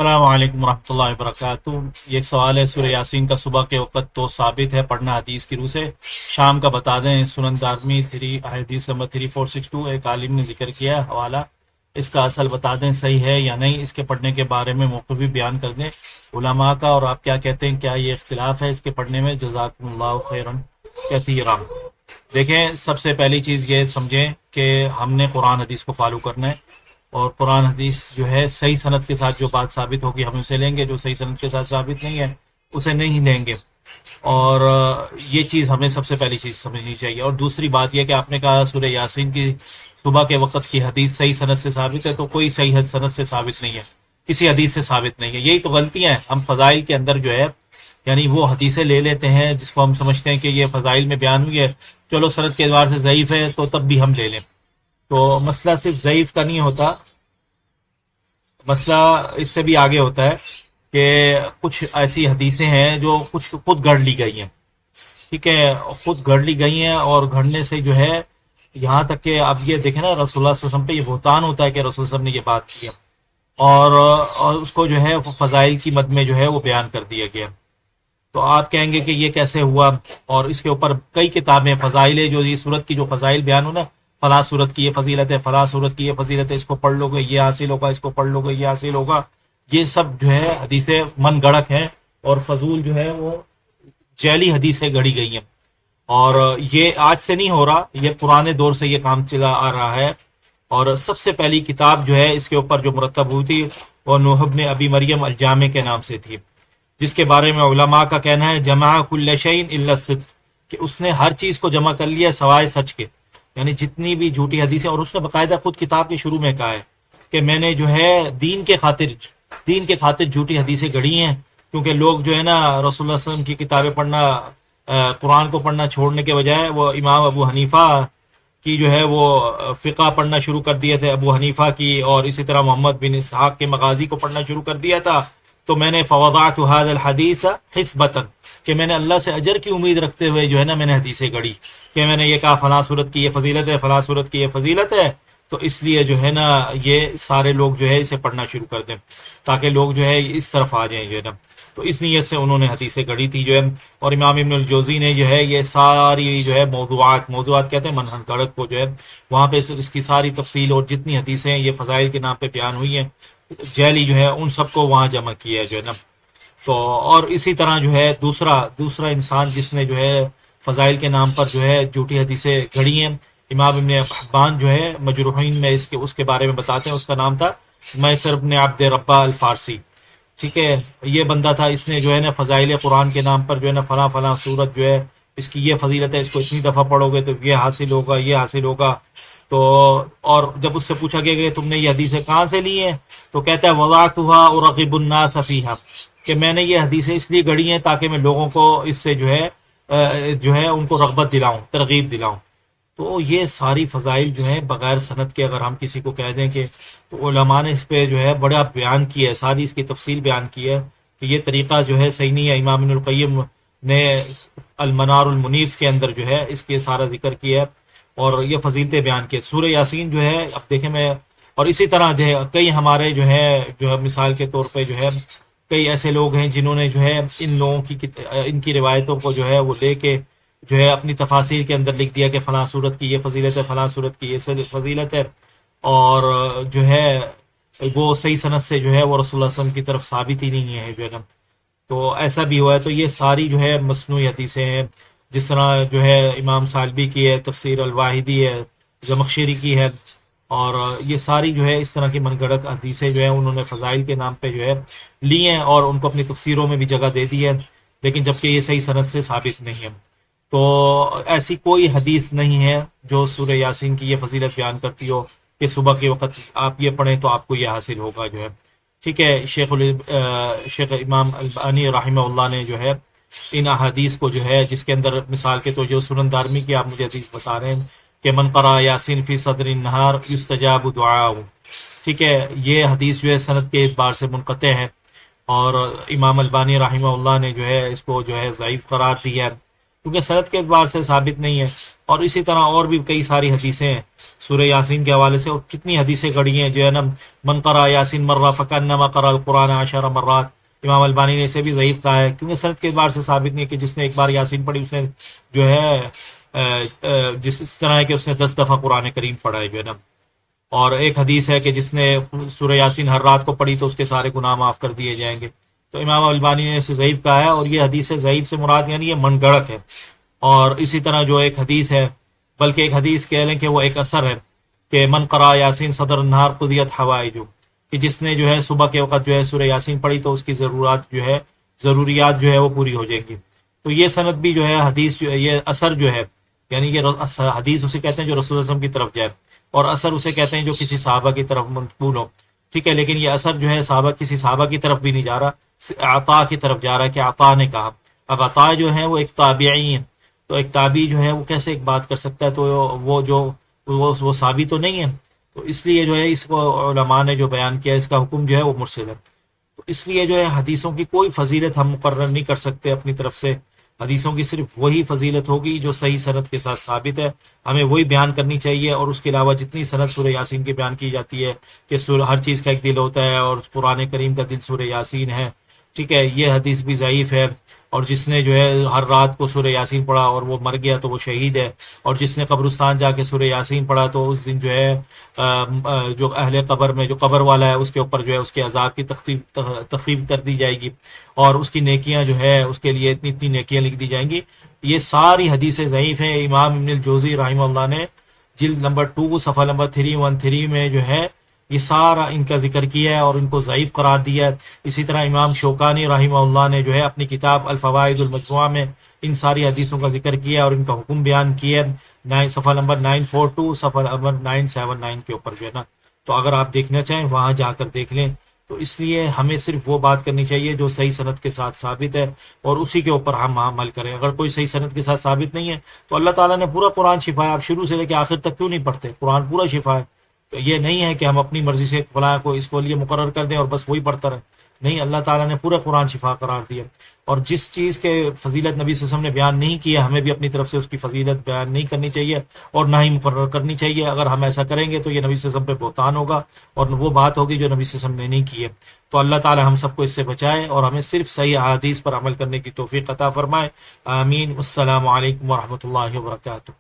السلام علیکم ورحمۃ اللہ وبرکاتہ۔ یہ ایک سوال ہے، سورہ یاسین کا صبح کے وقت تو ثابت ہے پڑھنا حدیث کی روح سے، شام کا بتا دیں۔ سنن دارمی حدیث نمبر 3462، ایک عالم نے ذکر کیا ہے حوالہ، اس کا اصل بتا دیں صحیح ہے یا نہیں، اس کے پڑھنے کے بارے میں موقفی بیان کر دیں علماء کا، اور آپ کیا کہتے ہیں، کیا یہ اختلاف ہے اس کے پڑھنے میں؟ جزاکم اللہ خیرا کثیرا۔ دیکھیں، سب سے پہلی چیز یہ سمجھیں کہ ہم نے قرآن حدیث کو فالو کرنا ہے، اور قرآن حدیث جو ہے صحیح سند کے ساتھ جو بات ثابت ہوگی ہم اسے لیں گے، جو صحیح سند کے ساتھ ثابت نہیں ہے اسے نہیں لیں گے۔ اور یہ چیز ہمیں سب سے پہلی چیز سمجھنی چاہیے۔ اور دوسری بات یہ کہ آپ نے کہا سورہ یاسین کی صبح کے وقت کی حدیث صحیح سند سے ثابت ہے، تو کوئی صحیح سند سے ثابت نہیں ہے، کسی حدیث سے ثابت نہیں ہے۔ یہی تو غلطیاں ہیں، ہم فضائل کے اندر جو ہے یعنی وہ حدیثیں لے لیتے ہیں جس کو ہم سمجھتے ہیں کہ یہ فضائل میں بیان ہوئی ہے، چلو سند کے اعتبار سے ضعیف ہے تو تب بھی ہم لے لیں۔ تو مسئلہ صرف ضعیف کا نہیں ہوتا، مسئلہ اس سے بھی آگے ہوتا ہے کہ کچھ ایسی حدیثیں ہیں جو کچھ خود گڑھ لی گئی ہیں، ٹھیک ہے، خود گڑھ لی گئی ہیں، اور گھڑنے سے جو ہے یہاں تک کہ اب یہ دیکھیں نا، رسول اللہ صلی اللہ علیہ وسلم پہ یہ بہتان ہوتا ہے کہ رسول صلی اللہ علیہ وسلم نے یہ بات کی ہے، اور اس کو جو ہے فضائل کی مد میں جو ہے وہ بیان کر دیا گیا۔ تو آپ کہیں گے کہ یہ کیسے ہوا؟ اور اس کے اوپر کئی کتابیں فضائل جو یہ صورت کی جو فضائل بیان ہو نا، فلاں صورت کی یہ فضیلت ہے، فلاں صورت کی یہ فضیلت ہے، اس کو پڑھ لو گے یہ حاصل ہوگا، اس کو پڑھ لو گے یہ حاصل ہوگا، یہ سب جو ہے حدیثیں من گڑک ہیں، اور فضول جو ہے وہ جعلی حدیثیں گڑھی گئی ہیں۔ اور یہ آج سے نہیں ہو رہا، یہ پرانے دور سے یہ کام چلا آ رہا ہے۔ اور سب سے پہلی کتاب جو ہے اس کے اوپر جو مرتب ہوئی تھی وہ نوح بن ابی مریم الجامع کے نام سے تھی، جس کے بارے میں علماء کا کہنا ہے جمع کل شیء الا الصدق، کہ اس نے ہر چیز کو جمع کر لیا سوائے سچ کے، یعنی جتنی بھی جھوٹی حدیثیں، اور اس نے باقاعدہ خود کتاب کے شروع میں کہا ہے کہ میں نے جو ہے دین کے خاطر جھوٹی حدیثیں گڑھی ہیں، کیونکہ لوگ جو ہے نا رسول اللہ صلی اللہ علیہ وسلم کی کتابیں پڑھنا، قرآن کو پڑھنا چھوڑنے کے بجائے وہ امام ابو حنیفہ کی جو ہے وہ فقہ پڑھنا شروع کر دیے تھے، ابو حنیفہ کی، اور اسی طرح محمد بن اسحاق کے مغازی کو پڑھنا شروع کر دیا تھا۔ تو میں نے فوضعت هذا الحدیث حسبتا، کہ میں نے اللہ سے اجر کی امید رکھتے ہوئے جو ہے نا میں نے حدیثیں گڑھی، کہ میں نے یہ کہا فلاں صورت کی یہ فضیلت ہے، فلاں صورت کی یہ فضیلت ہے، تو اس لیے جو ہے نا یہ سارے لوگ جو ہے اسے پڑھنا شروع کر دیں تاکہ لوگ جو ہے اس طرف آ جائیں جو ہے نا۔ تو اس نیت سے انہوں نے حدیثیں گڑھی تھی جو ہے۔ اور امام ابن الجوزی نے جو ہے یہ ساری جو ہے موضوعات کہتے ہیں منہن گڑک کو، جو ہے وہاں پہ اس کی ساری تفصیل اور جتنی حدیثیں یہ فضائل کے نام پہ بیان ہوئی ہیں جیلی جو ہے ان سب کو وہاں جمع کیا ہے جو ہے نا۔ تو اور اسی طرح جو ہے دوسرا انسان جس نے جو ہے فضائل کے نام پر جو ہے جھوٹی حدیثیں گھڑی ہیں، امام ابن حبان جو ہے مجروحین میں اس کے بارے میں بتاتے ہیں، اس کا نام تھا میسر ابن عبد ربہ الفارسی، ٹھیک ہے، یہ بندہ تھا، اس نے جو ہے نا فضائل قرآن کے نام پر جو ہے نا فلاں فلاں صورت جو ہے اس کی یہ فضیلت ہے، اس کو اتنی دفعہ پڑھو گے تو یہ حاصل ہوگا یہ حاصل ہوگا۔ تو اور جب اس سے پوچھا گیا کہ تم نے یہ حدیثیں کہاں سے لی ہیں، تو کہتا ہے وضعتها ارغب الناس فيها، کہ میں نے یہ حدیثیں اس لیے گڑھی ہیں تاکہ میں لوگوں کو اس سے جو ہے ان کو رغبت دلاؤں، ترغیب دلاؤں۔ تو یہ ساری فضائل جو ہیں بغیر سند کے اگر ہم کسی کو کہہ دیں کہ، تو علماء نے اس پہ جو ہے بڑا بیان کیا ہے، ساری اس کی تفصیل بیان کی ہے کہ یہ طریقہ جو ہے صحیح نہیں ہے۔ امام ابن القیم نے المنار المنیف کے اندر جو ہے اس کے سارا ذکر کیا ہے اور یہ فضیلتیں بیان کی۔ سورہ یاسین جو ہے اب دیکھیں میں، اور اسی طرح جو ہے کئی ہمارے جو ہے مثال کے طور پہ جو ہے کئی ایسے لوگ ہیں جنہوں نے جو ہے ان لوگوں کی ان کی روایتوں کو جو ہے وہ لے کے جو ہے اپنی تفاسیر کے اندر لکھ دیا کہ فلاں صورت کی یہ فضیلت ہے، فلاں صورت کی یہ فضیلت ہے، اور جو ہے وہ صحیح سند سے جو ہے وہ رسول اللہ صلی اللہ علیہ وسلم کی طرف ثابت ہی نہیں ہے جو ہے نا۔ تو ایسا بھی ہوا ہے۔ تو یہ ساری جو ہے مصنوعی حدیثیں ہیں، جس طرح جو ہے امام سالبی کی ہے تفسیر الواحدی ہے، زمخشری کی ہے، اور یہ ساری جو ہے اس طرح کی من گھڑت حدیثیں جو ہیں انہوں نے فضائل کے نام پہ جو ہے لی ہیں اور ان کو اپنی تفسیروں میں بھی جگہ دے دی ہے، لیکن جبکہ یہ صحیح سند سے ثابت نہیں ہے۔ تو ایسی کوئی حدیث نہیں ہے جو سورہ یاسین کی یہ فضیلت بیان کرتی ہو کہ صبح کے وقت آپ یہ پڑھیں تو آپ کو یہ حاصل ہوگا جو ہے، ٹھیک ہے۔ شیخ امام البانی رحمہ اللہ نے جو ہے ان احادیث کو جو ہے، جس کے اندر مثال کے تو جو سنن دارمی کی آپ مجھے حدیث بتا رہے ہیں کہ من قرأ یاسین فی صدر النہار یستجاب دعاءہ، ٹھیک ہے، یہ حدیث جو ہے سند کے اعتبار سے منقطع ہے، اور امام البانی رحمہ اللہ نے جو ہے اس کو جو ہے ضعیف قرار دیا ہے۔ کیونکہ سند کے اعتبار سے ثابت نہیں ہے. اور اسی طرح اور بھی کئی ساری حدیثیں ہیں سورہ یاسین کے حوالے سے، اور کتنی حدیثیں گڑی ہیں جو ہے نا، من قرأ یاسین مرہ فکانما قرأ القرآن 10 مرات. امام البانی نے اسے بھی ضعیف کہا ہے، کیونکہ سند کے اعتبار سے ثابت نہیں ہے کہ جس نے ایک بار یاسین پڑھی اس نے جو ہے جس طرح ہے کہ اس نے 10 دفعہ قرآن کریم پڑھا ہے جو ہے نا. اور ایک حدیث ہے کہ جس نے سورہ یاسین ہر رات کو پڑھی تو اس کے سارے گناہ معاف کر دیے جائیں گے. تو امام البانی نے اسے ضعیف کہا ہے، اور یہ حدیث ضعیف سے مراد یعنی یہ من گڑک ہے. اور اسی طرح جو ایک حدیث ہے، بلکہ ایک حدیث کہہ لیں کہ وہ ایک اثر ہے کہ من قرأ یاسین صدر النہار قضیت حوائجہ، کہ جس نے جو ہے صبح کے وقت جو ہے سورہ یاسین پڑھی تو اس کی ضروریات جو ہے وہ پوری ہو جائیں گی. تو یہ سند بھی جو ہے حدیث جو ہے، یہ اثر جو ہے یعنی یہ حدیث اسے کہتے ہیں جو رسول اللہ صلی اللہ علیہ وسلم کی طرف جائے، اور اثر اسے کہتے ہیں جو کسی صحابہ کی طرف منقول ہو. ٹھیک ہے، لیکن یہ اثر جو ہے کسی صحابہ کی طرف بھی نہیں جا رہا، عطا کی طرف جا رہا ہے کہ عطا نے کہا. اب عطا جو ہے وہ ایک تابعی ہیں، تو ایک تابعی جو ہے وہ کیسے ایک بات کر سکتا ہے؟ تو وہ ثابت تو نہیں ہے. تو اس لیے جو ہے اس کو علماء نے جو بیان کیا اس کا حکم جو ہے وہ مرسل ہے. تو اس لیے جو ہے حدیثوں کی کوئی فضیلت ہم مقرر نہیں کر سکتے اپنی طرف سے. حدیثوں کی صرف وہی فضیلت ہوگی جو صحیح سند کے ساتھ ثابت ہے، ہمیں وہی بیان کرنی چاہیے. اور اس کے علاوہ جتنی سند سورہ یاسین کی بیان کی جاتی ہے کہ ہر چیز کا ایک دل ہوتا ہے اور قرآن کریم کا دل سورہ یاسین ہے، ٹھیک ہے، یہ حدیث بھی ضعیف ہے. اور جس نے جو ہے ہر رات کو سورہ یاسین پڑھا اور وہ مر گیا تو وہ شہید ہے. اور جس نے قبرستان جا کے سورہ یاسین پڑھا تو اس دن جو ہے جو اہل قبر میں جو قبر والا ہے اس کے اوپر جو ہے اس کے عذاب کی تخفیف کر دی جائے گی، اور اس کی نیکیاں جو ہے اس کے لیے اتنی نیکیاں لکھ دی جائیں گی. یہ ساری حدیثیں ضعیف ہیں. امام ابن الجوزی رحمہ اللہ نے جلد نمبر 2 صفحہ نمبر 313 میں جو ہے یہ سارا ان کا ذکر کیا ہے اور ان کو ضعیف قرار دیا ہے. اسی طرح امام شوکانی رحمہ اللہ نے جو ہے اپنی کتاب الفوائد المجموعہ میں ان ساری حدیثوں کا ذکر کیا ہے اور ان کا حکم بیان کیا ہے صفحہ نمبر 942 صفحہ نمبر 979 کے اوپر جو ہے نا. تو اگر آپ دیکھنا چاہیں وہاں جا کر دیکھ لیں. تو اس لیے ہمیں صرف وہ بات کرنی چاہیے جو صحیح سند کے ساتھ ثابت ہے اور اسی کے اوپر ہم عمل کریں. اگر کوئی صحیح سند کے ساتھ ثابت نہیں ہے تو اللہ تعالیٰ نے پورا قرآن شفا ہے، آپ شروع سے لے کے آخر تک کیوں نہیں پڑھتے؟ قرآن پورا شفا ہے. تو یہ نہیں ہے کہ ہم اپنی مرضی سے فلاں کو اس کو لیے مقرر کر دیں اور بس وہی پڑھتا رہے. نہیں، اللہ تعالیٰ نے پورا قرآن شفا قرار دیا. اور جس چیز کے فضیلت نبی صلی اللہ علیہ وسلم نے بیان نہیں کیا ہمیں بھی اپنی طرف سے اس کی فضیلت بیان نہیں کرنی چاہیے اور نہ ہی مقرر کرنی چاہیے. اگر ہم ایسا کریں گے تو یہ نبی صلی اللہ علیہ وسلم پہ بہتان ہوگا اور وہ بات ہوگی جو نبی صلی اللہ علیہ وسلم نے نہیں کی ہے. تو اللہ تعالیٰ ہم سب کو اس سے بچائے اور ہمیں صرف صحیح احادیث پر عمل کرنے کی توفیق عطا فرمائے. آمین. السلام علیکم ورحمۃ اللہ وبرکاتہ.